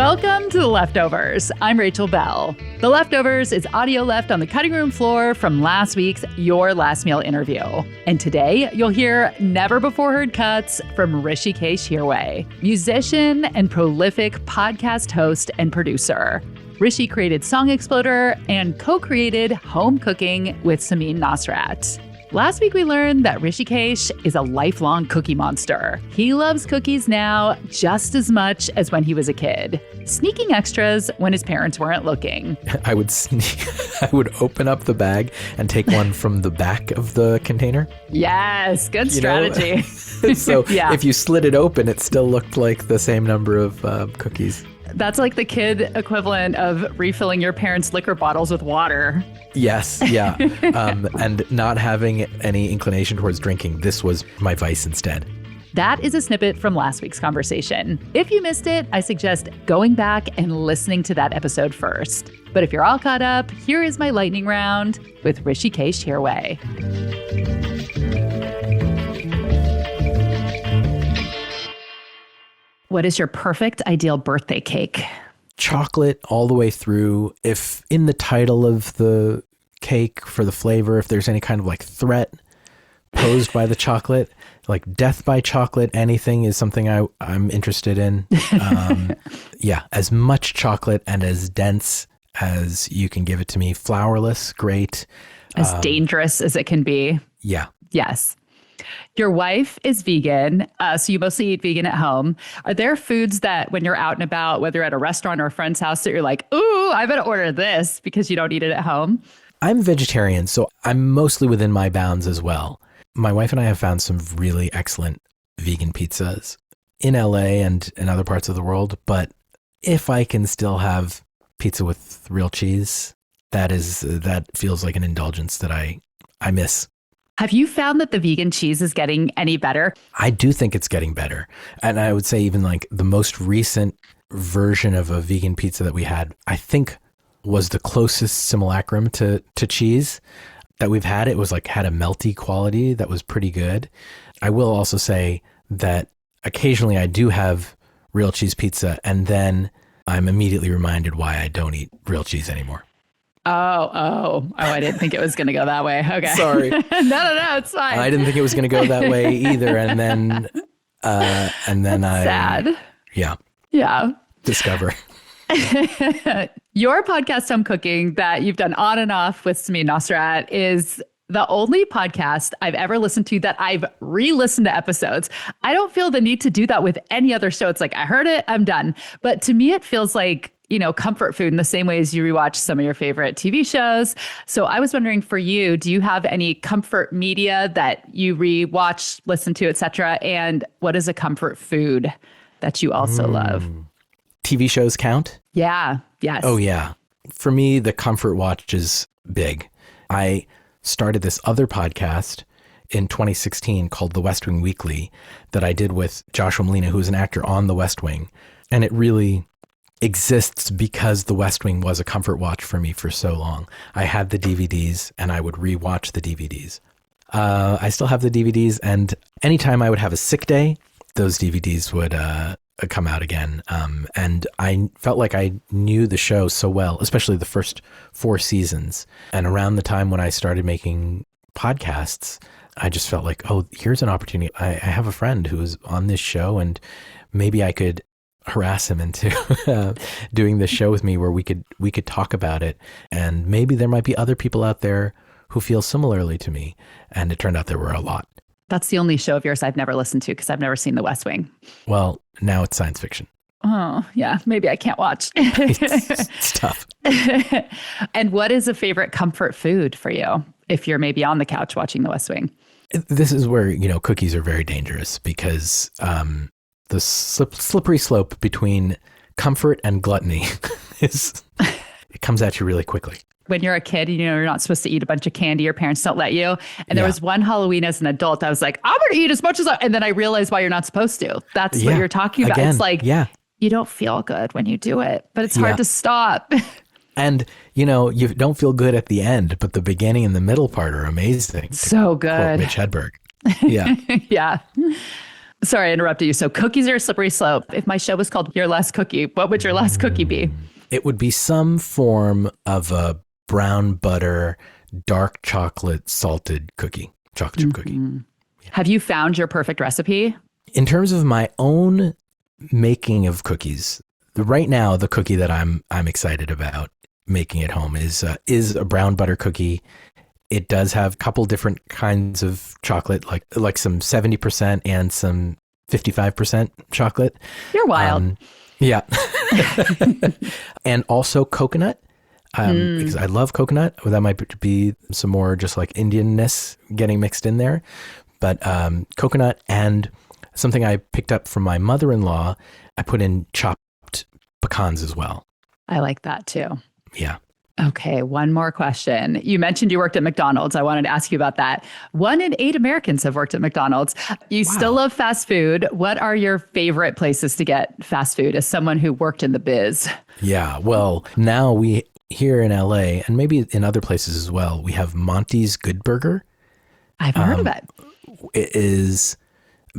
Welcome to The Leftovers. I'm Rachel Bell. The Leftovers is audio left on the cutting room floor from last week's Your Last Meal interview. And today, you'll hear never-before-heard cuts from Hrishikesh Hirway, musician and prolific podcast host and producer. Rishi created Song Exploder and co-created Home Cooking with Samin Nosrat. Last week, we learned that Hrishikesh is a lifelong cookie monster. He loves cookies now just as much as when he was a kid, sneaking extras when his parents weren't looking. I would open up the bag and take one from the back of the container. Yes, good strategy. So if you slid it open, it still looked like the same number of cookies. That's like the kid equivalent of refilling your parents' liquor bottles with water. Yes, yeah. And not having any inclination towards drinking. This was my vice instead. That is a snippet from last week's conversation. If you missed it, I suggest going back and listening to that episode first. But if you're all caught up, here is my lightning round with Hrishikesh Hirway. What is your perfect ideal birthday cake? Chocolate all the way through. If in the title of the cake for the flavor, if there's any kind of like threat posed by the chocolate, like death by chocolate, anything is something I'm interested in. As much chocolate and as dense as you can give it to me. Flourless, great. As dangerous as it can be. Yeah. Yes. Your wife is vegan, so you mostly eat vegan at home. Are there foods that when you're out and about, whether at a restaurant or a friend's house, that you're like, ooh, I better order this because you don't eat it at home? I'm vegetarian, so I'm mostly within my bounds as well. My wife and I have found some really excellent vegan pizzas in LA and in other parts of the world. But if I can still have pizza with real cheese, that feels like an indulgence that I miss. Have you found that the vegan cheese is getting any better? I do think it's getting better. And I would say even like the most recent version of a vegan pizza that we had, I think was the closest simulacrum to cheese that we've had. It was like had a melty quality that was pretty good. I will also say that occasionally I do have real cheese pizza and then I'm immediately reminded why I don't eat real cheese anymore. Oh, I didn't think it was going to go that way. Okay. Sorry. No, it's fine. I didn't think it was going to go that way either. And then Sad. Yeah. Discover. Your podcast, Home Cooking, that you've done on and off with Samin Nosrat is the only podcast I've ever listened to that I've re-listened to episodes. I don't feel the need to do that with any other show. It's like, I heard it, I'm done. But to me, it feels like, comfort food in the same way as you rewatch some of your favorite TV shows. So I was wondering for you, do you have any comfort media that you rewatch, listen to, etc.? And what is a comfort food that you also love? TV shows count? Yeah. Yes. Oh, yeah. For me, the comfort watch is big. I started this other podcast in 2016 called The West Wing Weekly that I did with Joshua Malina, who's an actor on The West Wing. And it really exists because The West Wing was a comfort watch for me for so long. I had the DVDs and I would rewatch the DVDs. I still have the DVDs, and anytime I would have a sick day, those DVDs would come out again. And I felt like I knew the show so well, especially the first 4 seasons. And around the time when I started making podcasts, I just felt like, oh, here's an opportunity. I have a friend who's on this show and maybe I could harass him into doing this show with me where we could talk about it. And maybe there might be other people out there who feel similarly to me. And it turned out there were a lot. That's the only show of yours I've never listened to because I've never seen The West Wing. Well, now it's science fiction. Oh, yeah. Maybe I can't watch. It's tough. And what is a favorite comfort food for you if you're maybe on the couch watching The West Wing? This is where, cookies are very dangerous because the slippery slope between comfort and gluttony it comes at you really quickly. When you're a kid, you're not supposed to eat a bunch of candy. Your parents don't let you. And there was one Halloween as an adult, I was like, I'm going to eat as much as and then I realized why you're not supposed to. That's what you're talking about. Again, it's like, you don't feel good when you do it, but it's hard to stop. And, you don't feel good at the end, but the beginning and the middle part are amazing. So good. Mitch Hedberg. Yeah. Yeah. Sorry, I interrupted you. So cookies are a slippery slope. If my show was called Your Last Cookie, what would your last cookie be? It would be some form of a brown butter, dark chocolate salted cookie, chocolate chip cookie. Yeah. Have you found your perfect recipe? In terms of my own making of cookies, right now, the cookie that I'm excited about making at home is a brown butter cookie. It does have a couple different kinds of chocolate, like some 70% and some 55% chocolate. You're wild. Yeah. And also coconut, because I love coconut. That might be some more just like Indianness getting mixed in there. But coconut and something I picked up from my mother-in-law, I put in chopped pecans as well. I like that too. Yeah. Okay, one more question. You mentioned you worked at McDonald's. I wanted to ask you about that. 1 in 8 Americans have worked at McDonald's. You still love fast food. What are your favorite places to get fast food as someone who worked in the biz? Yeah, well, now we here in LA, and maybe in other places as well, we have Monty's Good Burger. I've heard of it. It is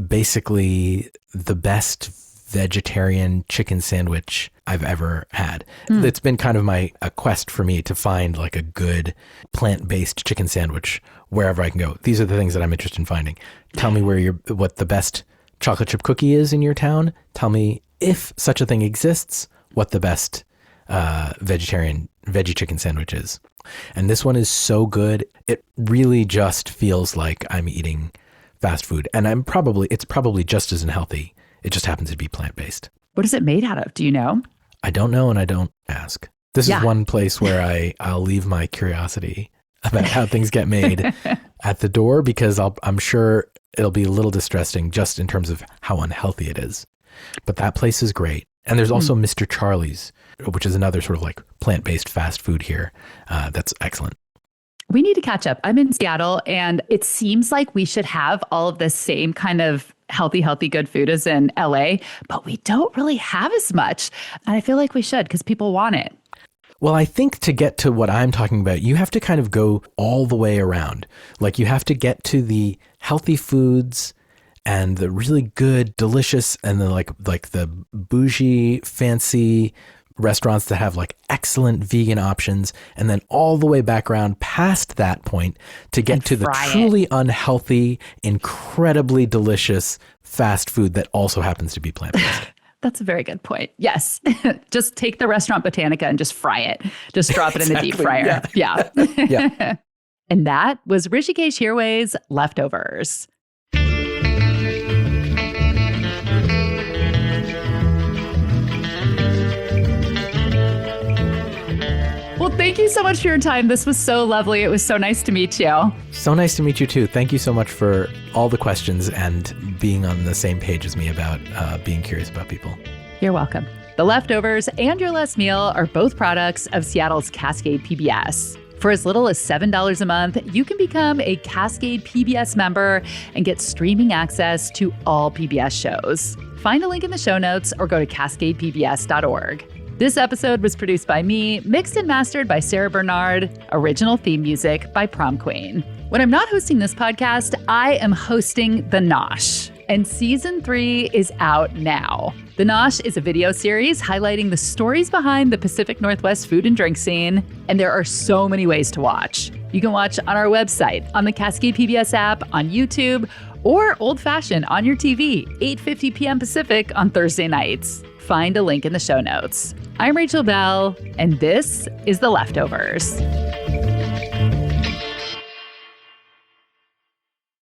basically the best vegetarian chicken sandwich I've ever had. It's been kind of a quest for me to find like a good plant-based chicken sandwich wherever I can go. These are the things that I'm interested in finding. Tell me what the best chocolate chip cookie is in your town. Tell me, if such a thing exists, what the best veggie chicken sandwich is. And this one is so good. It really just feels like I'm eating fast food, and it's probably just as unhealthy. It just happens to be plant-based. What is it made out of? Do you know? I don't know, and I don't ask. This is one place where I'll leave my curiosity about how things get made at the door, because I'm sure it'll be a little distressing just in terms of how unhealthy it is. But that place is great. And there's also Mr. Charlie's, which is another sort of like plant-based fast food here. That's excellent. We need to catch up. I'm in Seattle, and it seems like we should have all of the same kind of healthy, good food as in LA, but we don't really have as much. And I feel like we should, because people want it. Well, I think to get to what I'm talking about, you have to kind of go all the way around. Like you have to get to the healthy foods and the really good, delicious, and the like the bougie, fancy restaurants that have like excellent vegan options, and then all the way back around past that point to get to the truly unhealthy, incredibly delicious fast food that also happens to be plant-based. That's a very good point. Yes. Just take the restaurant Botanica and just fry it. Just drop it in the deep fryer. Yeah. Yeah. And that was Hrishikesh Hirway's Leftovers. Well, thank you so much for your time. This was so lovely. It was so nice to meet you. So nice to meet you too. Thank you so much for all the questions and being on the same page as me about being curious about people. You're welcome. The Leftovers and Your Last Meal are both products of Seattle's Cascade PBS. For as little as $7 a month, you can become a Cascade PBS member and get streaming access to all PBS shows. Find a link in the show notes or go to cascadepbs.org. This episode was produced by me, mixed and mastered by Sarah Bernard, original theme music by Prom Queen. When I'm not hosting this podcast, I am hosting The Nosh, and season 3 is out now. The Nosh is a video series highlighting the stories behind the Pacific Northwest food and drink scene, and there are so many ways to watch. You can watch on our website, on the Cascade PBS app, on YouTube, or old-fashioned on your TV, 8:50 p.m. Pacific on Thursday nights. Find a link in the show notes. I'm Rachel Bell, and this is The Leftovers.